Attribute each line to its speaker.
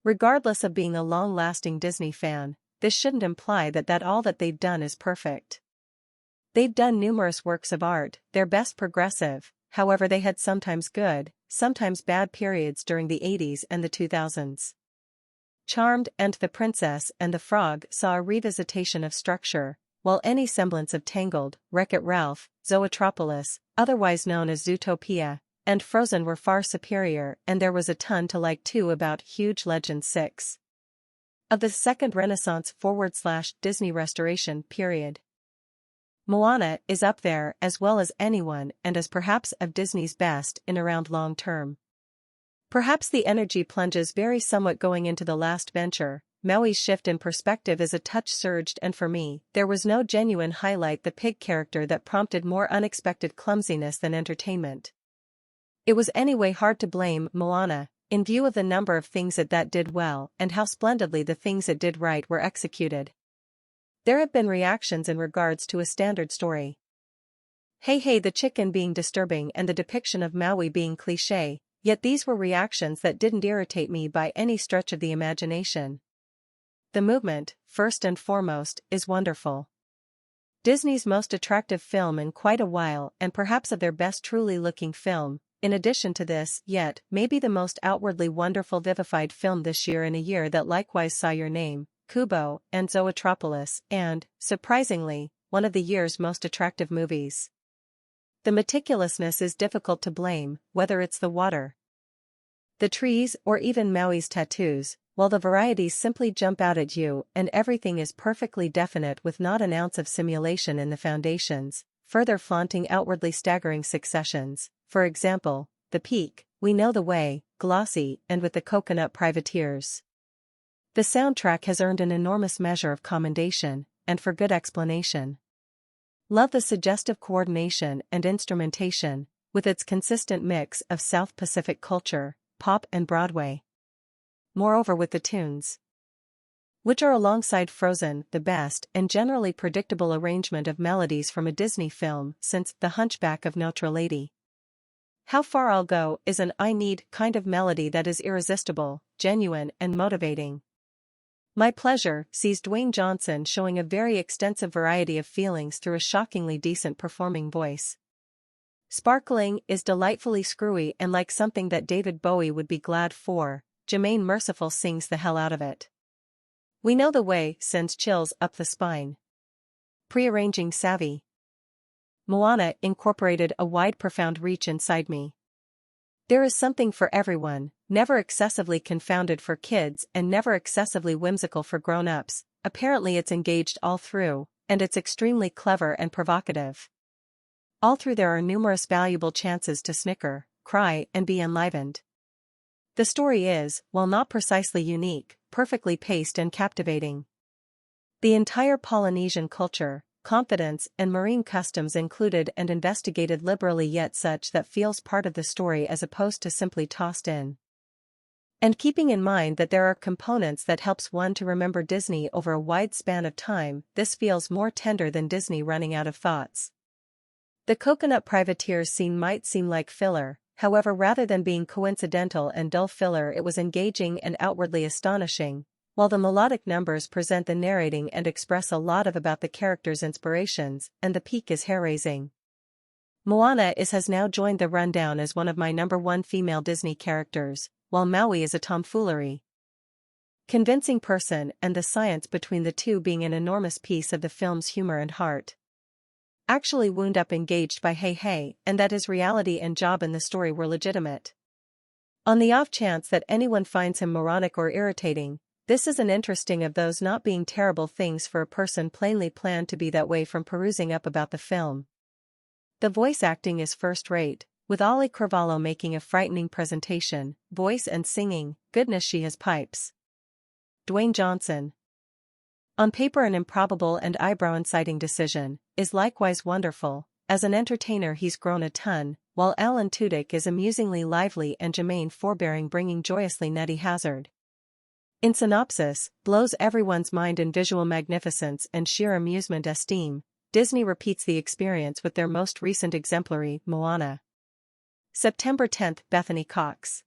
Speaker 1: Regardless of being a long-lasting Disney fan, this shouldn't imply that all that they've done is perfect. They've done numerous works of art, their best progressive, however they had sometimes good, sometimes bad periods during the 80s and the 2000s. Charmed and The Princess and the Frog saw a revisitation of structure, while any semblance of Tangled, Wreck-It Ralph, Zootropolis, otherwise known as Zootopia, and Frozen were far superior, and there was a ton to like too about Huge Legend 6. Of the second Renaissance / Disney restoration period. Moana is up there as well as anyone and is perhaps of Disney's best in around long term. Perhaps the energy plunges vary somewhat going into the last venture. Maui's shift in perspective is a touch surged, and for me, there was no genuine highlight the pig character that prompted more unexpected clumsiness than entertainment. It was anyway hard to blame Moana, in view of the number of things that did well and how splendidly the things it did right were executed. There have been reactions in regards to a standard story. Hey the chicken being disturbing and the depiction of Maui being cliché, yet these were reactions that didn't irritate me by any stretch of the imagination. The movement, first and foremost, is wonderful. Disney's most attractive film in quite a while and perhaps of their best truly looking film, in addition to this, yet, maybe the most outwardly wonderful vivified film this year in a year that likewise saw Your Name, Kubo, and Zootropolis, and, surprisingly, one of the year's most attractive movies. The meticulousness is difficult to blame, whether it's the water, the trees, or even Maui's tattoos, while the varieties simply jump out at you and everything is perfectly definite with not an ounce of simulation in the foundations, further flaunting outwardly staggering successions, for example, The Peak, We Know the Way, glossy, and with the coconut privateers. The soundtrack has earned an enormous measure of commendation, and for good explanation. Love the suggestive coordination and instrumentation, with its consistent mix of South Pacific culture, pop and Broadway. Moreover with the tunes, which are alongside Frozen, the best and generally predictable arrangement of melodies from a Disney film since The Hunchback of Notre Dame. How Far I'll Go is an I Need kind of melody that is irresistible, genuine and motivating. My Pleasure sees Dwayne Johnson showing a very extensive variety of feelings through a shockingly decent performing voice. Sparkling is delightfully screwy and like something that David Bowie would be glad for. Jermaine Merciful sings the hell out of it. We Know the Way sends chills up the spine. Prearranging savvy. Moana incorporated a wide profound reach inside me. There is something for everyone, never excessively confounded for kids and never excessively whimsical for grown-ups. Apparently it's engaged all through, and it's extremely clever and provocative. All through there are numerous valuable chances to snicker, cry and be enlivened. The story is, while not precisely unique, perfectly paced and captivating. The entire Polynesian culture, confidence and marine customs included and investigated liberally yet such that feels part of the story as opposed to simply tossed in. And keeping in mind that there are components that helps one to remember Disney over a wide span of time, this feels more tender than Disney running out of thoughts. The coconut privateers scene might seem like filler, however rather than being coincidental and dull filler it was engaging and outwardly astonishing, while the melodic numbers present the narrating and express a lot about the characters' inspirations, and The Peak is hair-raising. Moana has now joined the rundown as one of my number one female Disney characters, while Maui is a tomfoolery convincing person and the science between the two being an enormous piece of the film's humor and heart. Actually wound up engaged by Hey, and that his reality and job in the story were legitimate. On the off chance that anyone finds him moronic or irritating, this is an interesting of those not being terrible things for a person plainly planned to be that way from perusing up about the film. The voice acting is first-rate, with Ollie Carvalho making a frightening presentation, voice and singing, goodness she has pipes. Dwayne Johnson, on paper an improbable and eyebrow-inciting decision, is likewise wonderful. As an entertainer he's grown a ton, while Alan Tudyk is amusingly lively and Jermaine forbearing bringing joyously nutty hazard. In synopsis, blows everyone's mind in visual magnificence and sheer amusement esteem, Disney repeats the experience with their most recent exemplary, Moana. September 10, Bethany Cox.